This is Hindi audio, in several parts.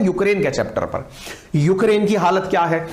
यूक्रेन के चैप्टर पर। यूक्रेन की हालत क्या है?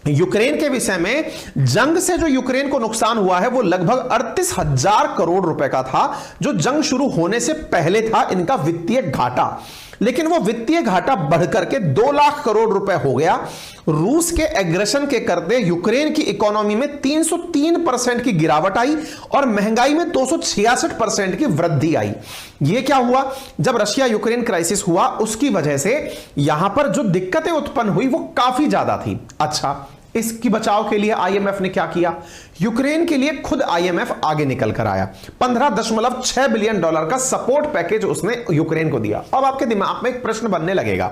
यूक्रेन के विषय में, जंग से जो यूक्रेन को नुकसान हुआ है वो लगभग 38,000 करोड़ रुपए का था, जो जंग शुरू होने से पहले था इनका वित्तीय घाटा। लेकिन वो वित्तीय घाटा बढ़कर के 2 लाख करोड़ रुपए हो गया। रूस के एग्रेशन के करते यूक्रेन की इकोनॉमी में 303% की गिरावट आई और महंगाई में 266% की वृद्धि आई। ये क्या हुआ? जब रशिया यूक्रेन क्राइसिस हुआ उसकी वजह से यहां पर जो दिक्कतें उत्पन्न हुई वो काफी ज्यादा थी। अच्छा, इसकी बचाव के लिए आईएमएफ ने क्या किया? यूक्रेन के लिए खुद आईएमएफ आगे निकल कर आया। $15.6 बिलियन का सपोर्ट पैकेज उसने यूक्रेन को दिया। अब आपके दिमाग में एक प्रश्न बनने लगेगा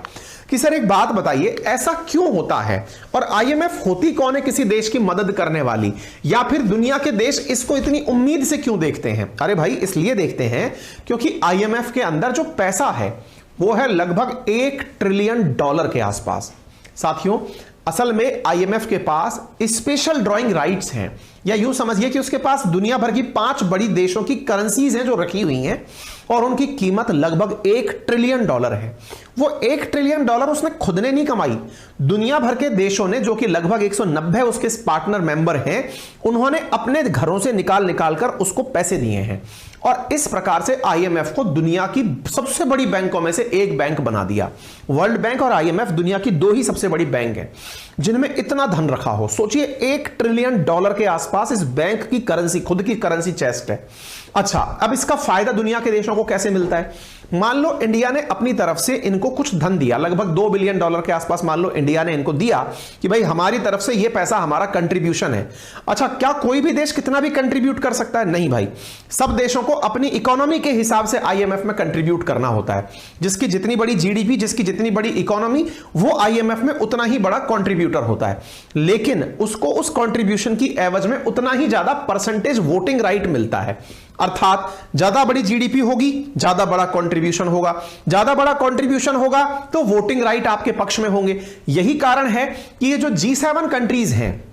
कि सर एक बात बताइए, ऐसा क्यों होता है और आईएमएफ होती कौन है किसी देश की मदद करने वाली, या फिर दुनिया के देश इसको इतनी उम्मीद से क्यों देखते हैं? अरे भाई, इसलिए देखते हैं क्योंकि आईएमएफ के अंदर जो पैसा है वो है लगभग $1 ट्रिलियन के आसपास। साथियों, असल में आईएमएफ के पास स्पेशल ड्राइंग राइट्स हैं, या यूं समझिए कि उसके पास दुनिया भर की 5 बड़ी देशों की करेंसीज हैं जो रखी हुई हैं और उनकी कीमत लगभग $1 ट्रिलियन है। वो $1 ट्रिलियन उसने खुद ने नहीं कमाई, दुनिया भर के देशों ने, जो कि लगभग 190 उसके पार्टनर मेंबर हैं, उन्होंने अपने घरों से निकाल कर उसको पैसे दिए हैं। और इस प्रकार से आईएमएफ को दुनिया की सबसे बड़ी बैंकों में से एक बैंक बना दिया। वर्ल्ड बैंक और आईएमएफ दुनिया की 2 ही सबसे बड़ी बैंक हैं जिनमें इतना धन रखा हो। सोचिए, $1 ट्रिलियन के आसपास इस बैंक की करेंसी, खुद की करेंसी चेस्ट है। अच्छा, अब इसका फायदा दुनिया के देशों को कैसे मिलता है? मान लो इंडिया ने अपनी तरफ से इनको कुछ धन दिया, लगभग $2 बिलियन के आसपास मान लो इंडिया ने इनको दिया कि भाई हमारी तरफ से ये पैसा हमारा कंट्रीब्यूशन है। अच्छा, क्या कोई भी देश कितना भी कंट्रीब्यूट कर सकता है? नहीं भाई, सब देशों को अपनी इकोनॉमी के हिसाब से आईएमएफ में कंट्रीब्यूट करना होता है। जिसकी जितनी बड़ी जीडीपी, जिसकी जितनी बड़ी इकोनॉमी, वो आईएमएफ में उतना ही बड़ा कंट्रीब्यूटर होता है। लेकिन उसको उस कंट्रीब्यूशन की एवज में उतना ही ज्यादा परसेंटेज वोटिंग राइट मिलता है। अर्थात ज्यादा बड़ी जीडीपी होगी, ज्यादा बड़ा कंट्रीब्यूशन होगा, ज्यादा बड़ा कंट्रीब्यूशन होगा तो वोटिंग राइट आपके पक्ष में होंगे। यही कारण है कि ये जो G7 कंट्रीज हैं,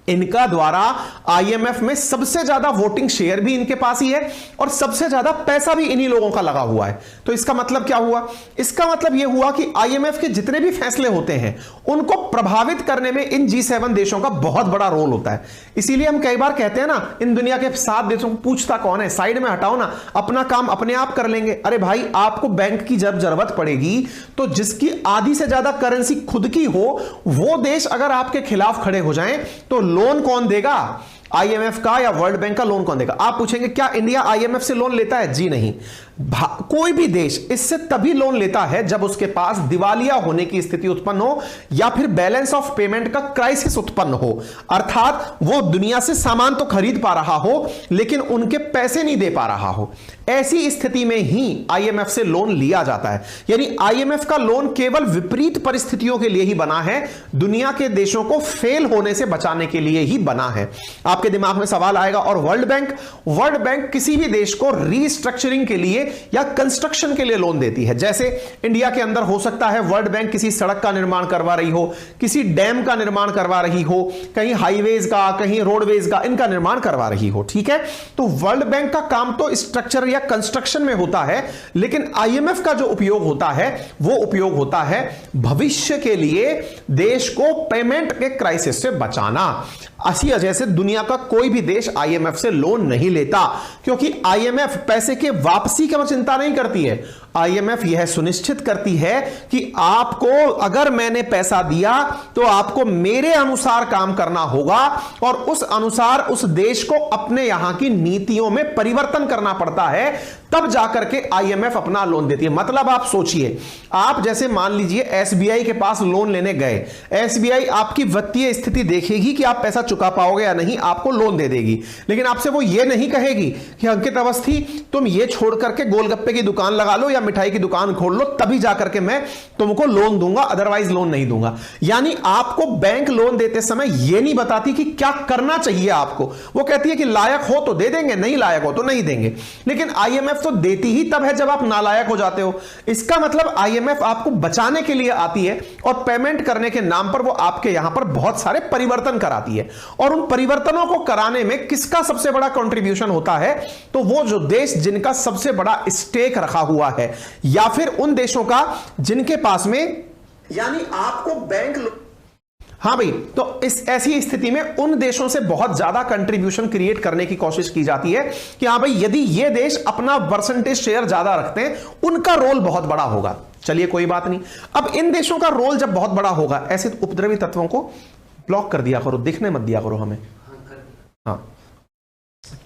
इनका द्वारा आईएमएफ में सबसे ज्यादा वोटिंग शेयर भी इनके पास ही है और सबसे ज्यादा पैसा भी इन्हीं लोगों का लगा हुआ है। तो इसका मतलब क्या हुआ? इसका मतलब यह हुआ कि आईएमएफ के जितने भी फैसले होते हैं उनको प्रभावित करने में इन G7 देशों का बहुत बड़ा रोल होता है। इसीलिए हम कई बार कहते हैं ना, इन दुनिया के 7 देशों को पूछता कौन है, साइड में हटाओ ना, अपना काम अपने आप कर लेंगे। अरे भाई, आपको बैंक की जब जरूरत पड़ेगी तो जिसकी आधी से ज्यादा करेंसी खुद की हो, वो देश अगर आपके खिलाफ खड़े हो जाएं तो लोन कौन देगा? आईएमएफ का या वर्ल्ड बैंक का लोन कौन देगा? आप पूछेंगे क्या इंडिया आईएमएफ से लोन लेता है? जी नहीं। कोई भी देश इससे तभी लोन लेता है जब उसके पास दिवालिया होने की स्थिति उत्पन्न हो या फिर बैलेंस ऑफ पेमेंट का क्राइसिस उत्पन्न हो। अर्थात वो दुनिया से सामान तो खरीद पा रहा हो लेकिन उनके पैसे नहीं दे पा रहा हो। ऐसी स्थिति में ही आईएमएफ से लोन लिया जाता है। यानी आईएमएफ का लोन केवल विपरीत परिस्थितियों के लिए ही बना है, दुनिया के देशों को फेल होने से बचाने के लिए ही बना है। आपके दिमाग में सवाल आएगा, और वर्ल्ड बैंक किसी भी देश को रीस्ट्रक्चरिंग के लिए या कंस्ट्रक्शन के लिए लोन देती है। जैसे इंडिया के अंदर हो सकता है वर्ल्ड बैंक किसी सड़क का निर्माण करवा रही हो, किसी डैम का निर्माण करवा रही हो, कहीं हाईवेज का, कहीं रोडवेज का, इनका निर्माण करवा रही हो। ठीक है, तो वर्ल्ड बैंक का काम तो स्ट्रक्चर या कंस्ट्रक्शन में होता है, लेकिन आईएमएफ का जो उपयोग होता है वो उपयोग होता है भविष्य के लिए देश को पेमेंट के क्राइसिस से बचाना। इसी वजह से दुनिया का कोई भी देश आईएमएफ से लोन नहीं लेता, क्योंकि आईएमएफ पैसे के वापसी की चिंता नहीं करती है। आईएमएफ यह सुनिश्चित करती है कि आपको, अगर मैंने पैसा दिया तो आपको मेरे अनुसार काम करना होगा और उस अनुसार उस देश को अपने यहां की नीतियों में परिवर्तन करना पड़ता है, तब जाकर के आईएमएफ अपना लोन देती है। मतलब आप सोचिए, आप जैसे मान लीजिए एसबीआई के पास लोन लेने गए, एसबीआई आपकी वित्तीय स्थिति देखेगी कि आप पैसा चुका पाओगे या नहीं, आपको लोन दे देगी, लेकिन आपसे वो ये नहीं कहेगी कि अंकित अवस्थी तुम ये छोड़ करके गोलगप्पे की दुकान लगा लो या मिठाई की दुकान खोल लो, तभी जाकर के मैं तुमको लोन दूंगा, अदरवाइज लोन नहीं दूंगा। यानी आपको बैंक लोन देते समय यह नहीं बताती कि क्या करना चाहिए आपको, वो कहती है कि लायक हो तो दे देंगे, नहीं लायक हो तो नहीं देंगे। लेकिन आईएमएफ तो देती ही तब है जब आप नालायक हो जाते हो। इसका मतलब आईएमएफ आपको बचाने के लिए आती है और पेमेंट करने के नाम पर वो आपके यहां पर बहुत सारे परिवर्तन कराती है। और उन परिवर्तनों को कराने में किसका सबसे बड़ा कंट्रीब्यूशन होता है? तो वो जो देश जिनका सबसे बड़ा स्टेक रखा हुआ है, या फिर उन देशों का जिनके पास में, यानी आपको बैंक, हाँ भाई, तो इस ऐसी स्थिति में उन देशों से बहुत ज्यादा कंट्रीब्यूशन क्रिएट करने की कोशिश की जाती है कि हाँ भाई, यदि ये देश अपना परसेंटेज शेयर ज्यादा रखते हैं, उनका रोल बहुत बड़ा होगा। चलिए कोई बात नहीं, अब इन देशों का रोल जब बहुत बड़ा होगा, ऐसे उपद्रवी तत्वों को ब्लॉक कर दिया करो, दिखने मत दिया करो हमें। हाँ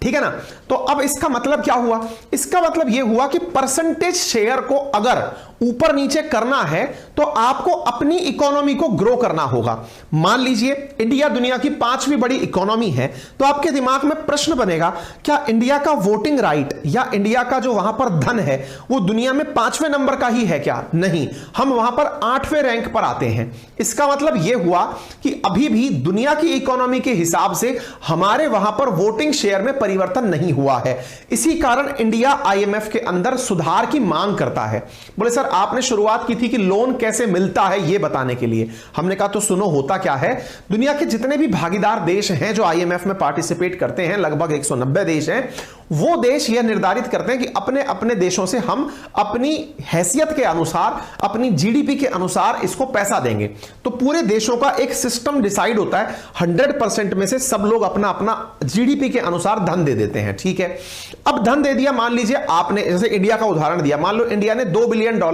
ठीक है ना। तो अब इसका मतलब क्या हुआ? इसका मतलब यह हुआ कि परसेंटेज शेयर को अगर ऊपर नीचे करना है तो आपको अपनी इकोनॉमी को ग्रो करना होगा। मान लीजिए इंडिया दुनिया की 5वीं बड़ी इकोनॉमी है, तो आपके दिमाग में प्रश्न बनेगा, क्या इंडिया का वोटिंग राइट या इंडिया का जो वहां पर धन है वो दुनिया में 5वें नंबर का ही है क्या? नहीं, हम वहां पर 8वें रैंक पर आते हैं। इसका मतलब यह हुआ कि अभी भी दुनिया की इकोनॉमी के हिसाब से हमारे वहां पर वोटिंग शेयर में परिवर्तन नहीं हुआ है। इसी कारण इंडिया आईएमएफ के अंदर सुधार की मांग करता है। बोले सर, आपने शुरुआत की थी कि लोन कैसे मिलता है यह बताने के लिए। हमने कहा तो सुनो, होता क्या है, दुनिया के जितने भी भागीदार देश हैं जो आईएमएफ में पार्टिसिपेट करते हैं, लगभग 190 देश हैं, वो देश यह निर्धारित करते हैं कि अपने अपने देशों से हम अपनी हैसियत के अनुसार, अपनी जीडीपी के अनुसार इसको पैसा देंगे। तो पूरे देशों का एक सिस्टम डिसाइड होता है, 100% में से सब लोग अपना अपना जीडीपी के अनुसार धन दे देते हैं। ठीक है, अब धन दे दिया, मान लीजिए आपने, जैसे इंडिया का उदाहरण दिया, मान लो इंडिया ने $2 बिलियन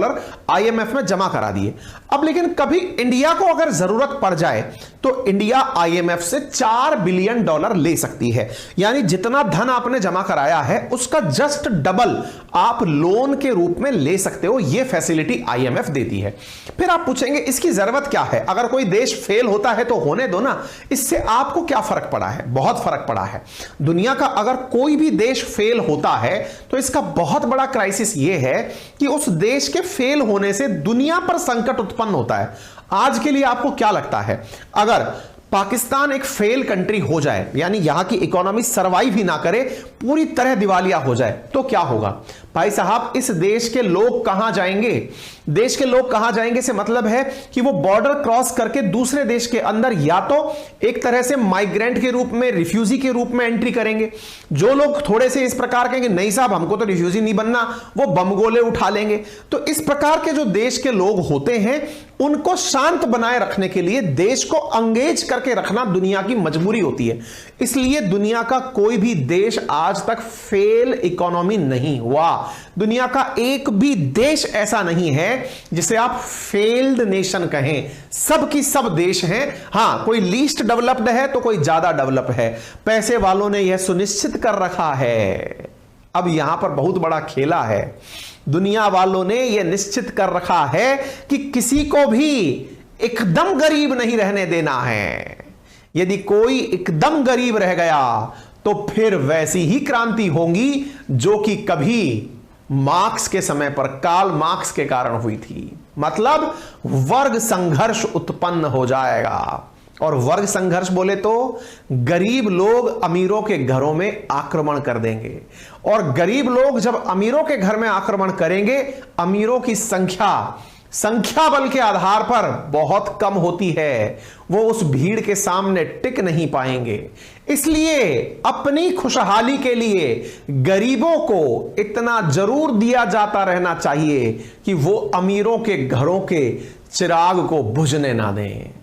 आईएमएफ में जमा करा दिए। अब लेकिन कभी इंडिया को अगर जरूरत पड़ जाए तो इंडिया आईएमएफ से $4 बिलियन ले सकती है। यानी जितना धन आपने जमा कराया है उसका जस्ट डबल आप लोन के रूप में ले सकते हो। यह फैसिलिटी आईएमएफ देती है। फिर आप पूछेंगे इसकी जरूरत क्या है? अगर कोई देश फेल होता है तो होने दो ना, इससे आपको क्या फर्क पड़ा है? बहुत फर्क पड़ा है। दुनिया का अगर कोई भी देश फेल होता है तो इसका बहुत बड़ा क्राइसिस यह है कि उस देश के फेल होने से दुनिया पर संकट उत्पन्न होता है। आज के लिए आपको क्या लगता है, अगर पाकिस्तान एक फेल कंट्री हो जाए, यानी यहां की इकोनॉमी सरवाइव ही ना करे, पूरी तरह दिवालिया हो जाए, तो क्या होगा? भाई साहब, इस देश के लोग कहां जाएंगे? देश के लोग कहां जाएंगे से मतलब है कि वो बॉर्डर क्रॉस करके दूसरे देश के अंदर या तो एक तरह से माइग्रेंट के रूप में, रिफ्यूजी के रूप में एंट्री करेंगे। जो लोग थोड़े से इस प्रकार कहेंगे नहीं साहब हमको तो रिफ्यूजी नहीं बनना, वो बम गोले उठा लेंगे। तो इस प्रकार के जो देश के लोग होते हैं उनको शांत बनाए रखने के लिए देश को अंगेज करके रखना दुनिया की मजबूरी होती है। इसलिए दुनिया का कोई भी देश आज तक फेल इकोनॉमी नहीं हुआ। दुनिया का एक भी देश ऐसा नहीं है जिसे आप फेल्ड नेशन कहें। सब की सब देश हैं। हां, कोई लीस्ट डेवलप्ड है तो कोई ज्यादा डेवलप है। पैसे वालों ने यह सुनिश्चित कर रखा है। अब यहां पर बहुत बड़ा खेला है। दुनिया वालों ने यह निश्चित कर रखा है कि किसी को भी एकदम गरीब नहीं रहने देना है। यदि कोई एकदम गरीब रह गया तो फिर वैसी ही क्रांति होगी जो कि कभी मार्क्स के समय पर, कार्ल मार्क्स के कारण हुई थी। मतलब वर्ग संघर्ष उत्पन्न हो जाएगा। और वर्ग संघर्ष बोले तो गरीब लोग अमीरों के घरों में आक्रमण कर देंगे, और गरीब लोग जब अमीरों के घर में आक्रमण करेंगे, अमीरों की संख्या बल के आधार पर बहुत कम होती है, वो उस भीड़ के सामने टिक नहीं पाएंगे। इसलिए अपनी खुशहाली के लिए गरीबों को इतना जरूर दिया जाता रहना चाहिए कि वो अमीरों के घरों के चिराग को बुझने ना दें।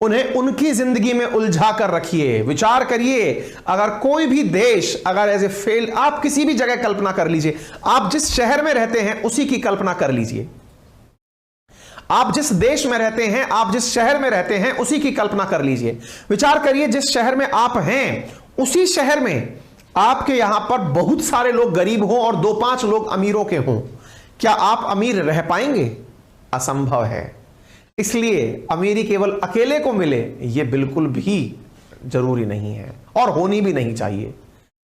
उन्हें उनकी जिंदगी में उलझा कर रखिए। विचार करिए, अगर कोई भी देश अगर एज ए फेल, आप किसी भी जगह कल्पना कर लीजिए, आप जिस शहर में रहते हैं उसी की कल्पना कर लीजिए। आप जिस देश में रहते हैं, आप जिस शहर में रहते हैं उसी की कल्पना कर लीजिए। विचार करिए, जिस शहर में आप हैं उसी शहर में आपके यहां पर बहुत सारे लोग गरीब हों और 2-5 लोग अमीरों के हों, क्या आप अमीर रह पाएंगे? असंभव है। इसलिए अमीरी केवल अकेले को मिले यह बिल्कुल भी जरूरी नहीं है और होनी भी नहीं चाहिए।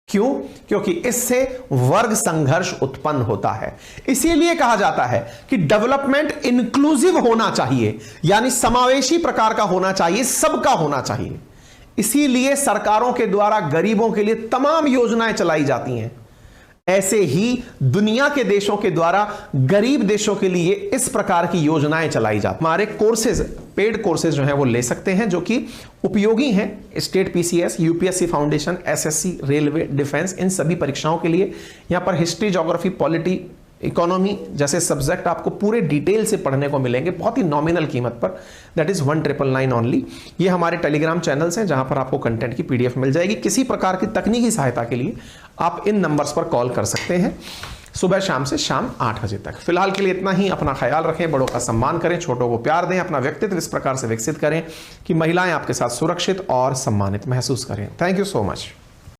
क्यों? क्योंकि इससे वर्ग संघर्ष उत्पन्न होता है। इसीलिए कहा जाता है कि डेवलपमेंट इंक्लूसिव होना चाहिए, यानी समावेशी प्रकार का होना चाहिए, सबका होना चाहिए। इसीलिए सरकारों के द्वारा गरीबों के लिए तमाम योजनाएं चलाई जाती हैं। ऐसे ही दुनिया के देशों के द्वारा गरीब देशों के लिए इस प्रकार की योजनाएं चलाई जाती। हमारे कोर्सेज, पेड कोर्सेज जो हैं वो ले सकते हैं, जो कि उपयोगी हैं state PCS, UPSC foundation, SSC, railway, defence, इन सभी परीक्षाओं के लिए। यहां पर हिस्ट्री, ज्योग्राफी, पॉलिटी, इकोनॉमी जैसे सब्जेक्ट आपको पूरे डिटेल से पढ़ने को मिलेंगे बहुत ही नॉमिनल कीमत पर, दैट इज 1999 ओनली। ये हमारे टेलीग्राम चैनल्स हैं जहां पर आपको कंटेंट की पीडीएफ मिल जाएगी। किसी प्रकार की तकनीकी सहायता के लिए आप इन नंबर्स पर कॉल कर सकते हैं सुबह शाम से शाम 8 बजे तक। फिलहाल के लिए इतना ही। अपना ख्याल रखें, बड़ों का सम्मान करें, छोटों को प्यार दें, अपना व्यक्तित्व इस प्रकार से विकसित करें कि महिलाएं आपके साथ सुरक्षित और सम्मानित महसूस करें। Thank you so much.